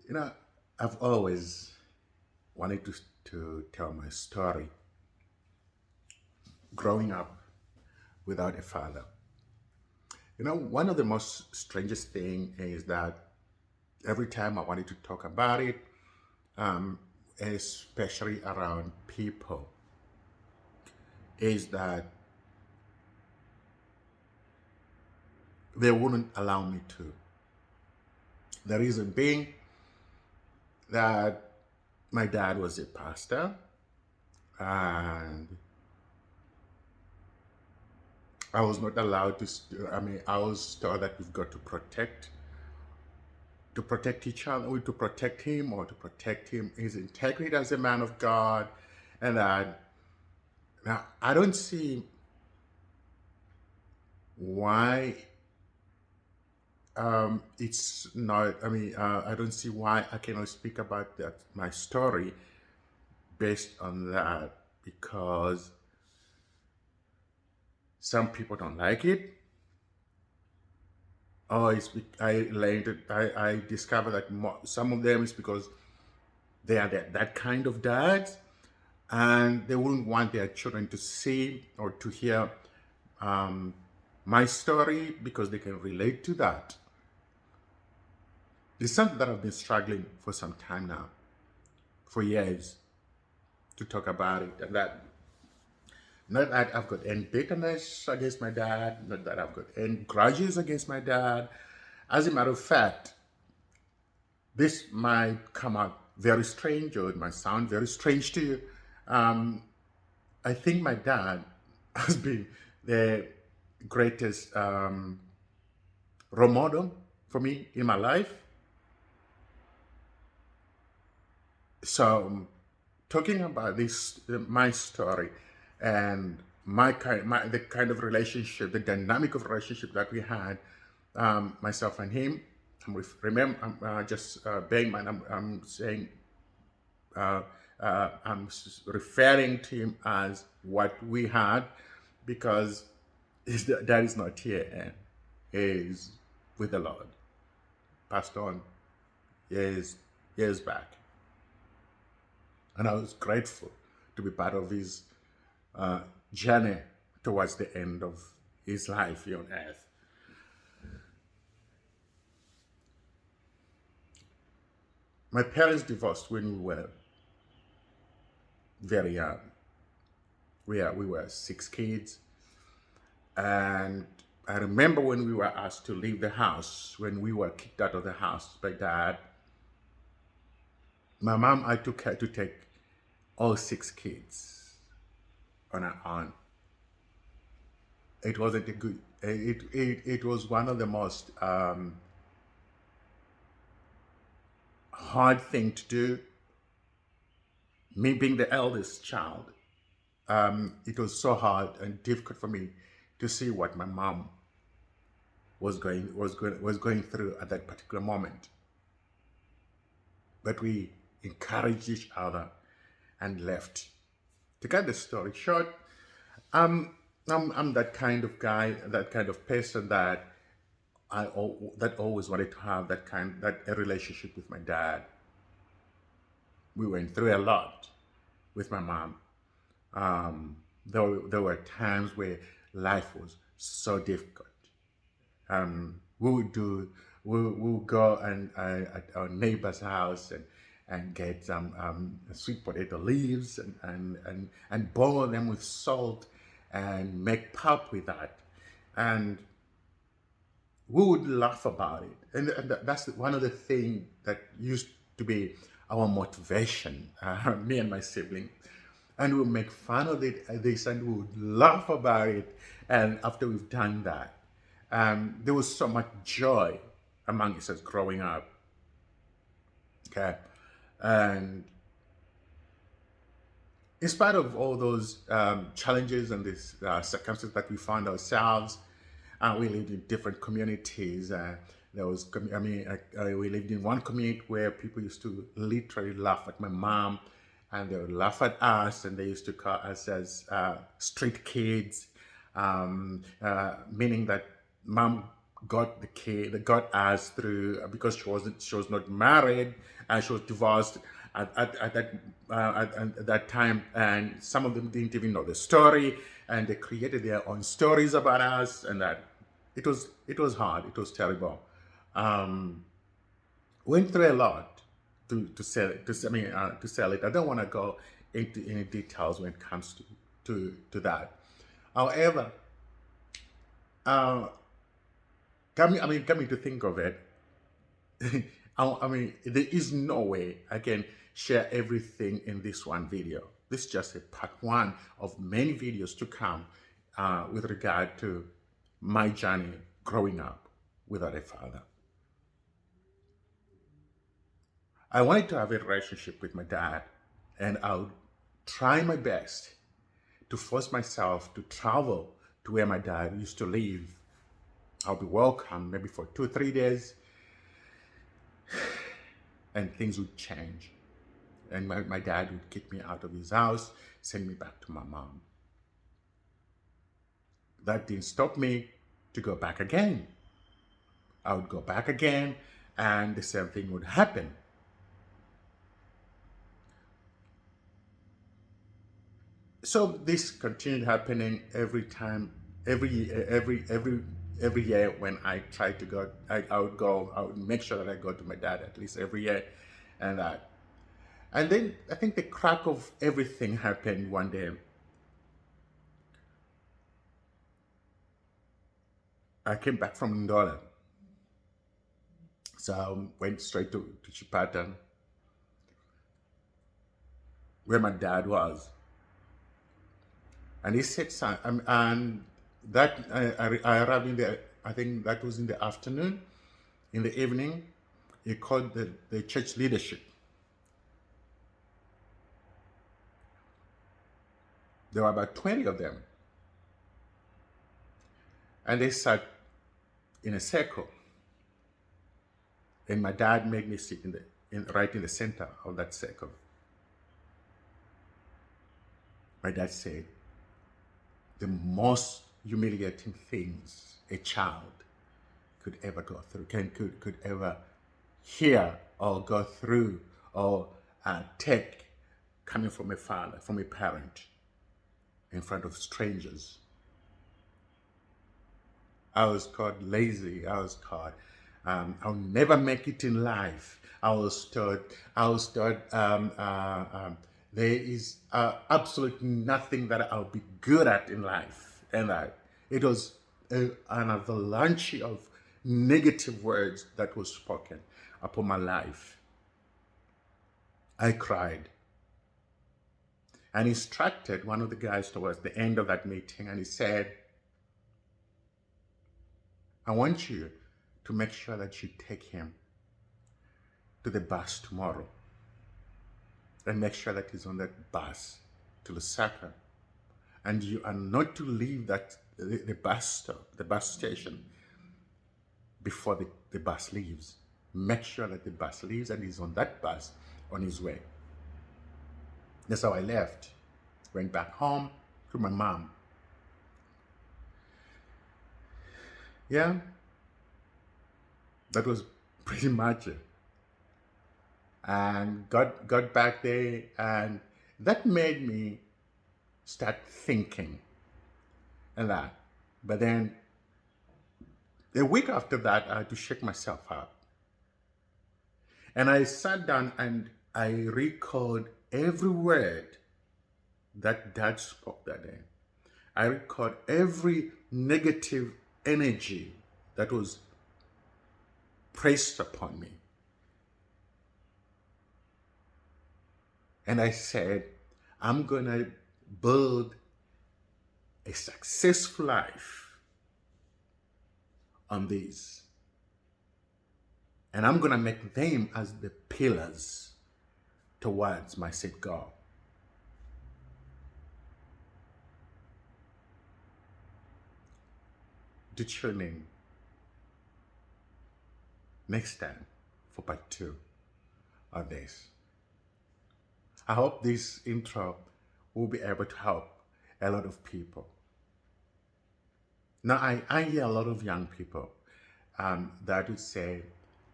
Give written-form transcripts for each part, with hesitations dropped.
You know, I've always wanted to tell my story growing up without a father. One of the most strangest thing is that every time I wanted to talk about it, um, especially around people, is that they wouldn't allow me to. The reason being that my dad was a pastor, and I was not allowed to. I was told that we've got to protect each other, or to protect him, or to protect him his integrity as a man of God, and that now I don't see why it's not. I don't see why I cannot speak about that my story based on that because some people don't like it. Or I discovered that some of them is because they are that kind of dads, and they wouldn't want their children to see or to hear um, my story because they can relate to that. It's something that I've been struggling for some time now, for years, to talk about it. And that, not that I've got any bitterness against my dad, not that I've got any grudges against my dad. As a matter of fact, this might come out very strange or it might sound very strange to you. Um, I think my dad has been the greatest role model for me in my life. So, talking about this, my story, and the kind of relationship, the dynamic of relationship that we had, myself and him. Remember, just bear in mind, I'm saying, uh, referring to him as what we had, because his dad is not here and is with the Lord, passed on years back. And I was grateful to be part of his uh, journey towards the end of his life here on earth. My parents divorced when we were very young. We were six kids. And I remember when we were asked to leave the house, when we were kicked out of the house by dad, my mom, I took her to take all six kids on her own. It wasn't a good, it was one of the most hard thing to do. Me being the eldest child, it was so hard and difficult for me to see what my mom was going through at that particular moment. But we encouraged each other and left. To cut the story short, um, I'm that kind of guy, that kind of person that that always wanted to have that a relationship with my dad. We went through a lot with my mom. There were times where life was so difficult. We would do we would go and at our neighbor's house and get some sweet potato leaves and boil them with salt and make pulp with that, and we would laugh about it. And that's one of the things that used to be our motivation, me and my sibling. And we'll make fun of this and we would laugh about it. And after we've done that, there was so much joy among us as growing up. Okay. And in spite of all those challenges and these circumstances that we found ourselves, we lived in different communities. We lived in one community where people used to literally laugh at my mom, and they would laugh at us, and they used to call us as street kids, meaning that mom got the kid, got us through because she was not married and she was divorced at that time, and some of them didn't even know the story, and they created their own stories about us, and that it was hard, it was terrible. Um, Went through a lot to sell it, to sell it. I don't want to go into any details when it comes to that. However, uh, coming to think of it, there is no way I can share everything in this one video. This is just a part one of many videos to come with regard to my journey growing up without a father. I wanted to have a relationship with my dad, and I would try my best to force myself to travel to where my dad used to live. I'll be welcome maybe for 2 or 3 days, and things would change. And my dad would kick me out of his house, send me back to my mom. That didn't stop me to go back again. I would go back again, and the same thing would happen. So this continued happening every time, every year when I tried to go. I would go. I would make sure that I go to my dad at least every year, and that. And then I think the crack of everything happened one day. I came back from Ndola, so I went straight to Chipata, where my dad was, and he said, "Son," and that I arrived in the. I think that was in the afternoon. In the evening, he called the church leadership. There were about 20 of them, and they sat in a circle. And my dad made me sit right in the center of that circle. My dad said, the most humiliating things a child could ever go through, could ever hear or go through or take, coming from a father, from a parent, in front of strangers. I was called lazy. I was called, I'll never make it in life. I was told, there is absolutely nothing that I'll be good at in life. And it was an avalanche of negative words that was spoken upon my life. I cried and instructed one of the guys towards the end of that meeting, and he said, I want you to make sure that you take him to the bus tomorrow, and make sure that he's on that bus to Lusaka. And you are not to leave the bus stop, the bus station, before the bus leaves. Make sure that the bus leaves and he's on that bus on his way. That's how I left. Went back home to my mom. Yeah, that was pretty much it. And got back there, and that made me start thinking and that. But then a week after that, I had to shake myself up. And I sat down and I recalled every word that Dad spoke that day. I recalled every negative energy that was pressed upon me. And I said, I'm going to build a successful life on these. And I'm going to make them as the pillars towards my set goal. Do tune in next time for part 2 of this. I hope this intro will be able to help a lot of people. Now, I hear a lot of young people that would say,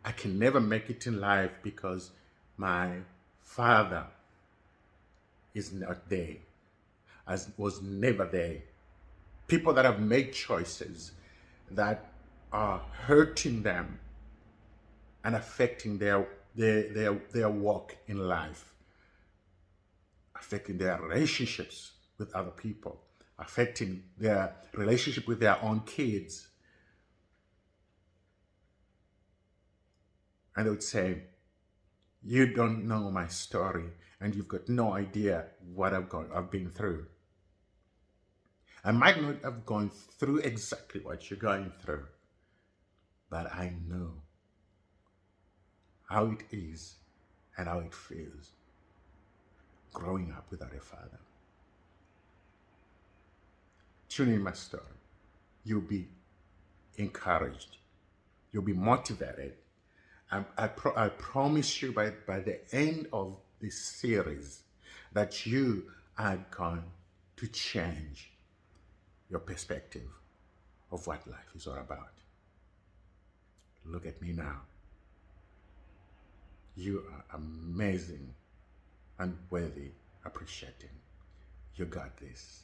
I can never make it in life because my father is not there, as was never there. People that have made choices that are hurting them and affecting their walk in life, affecting their relationships with other people, affecting their relationship with their own kids. And they would say, you don't know my story and you've got no idea what I've been through. I might not have gone through exactly what you're going through, but I know how it is and how it feels growing up without a father. Tune in my story. You'll be encouraged. You'll be motivated. I promise you by the end of this series that you are going to change your perspective of what life is all about. Look at me now. You are amazing and worthy appreciating. You got this.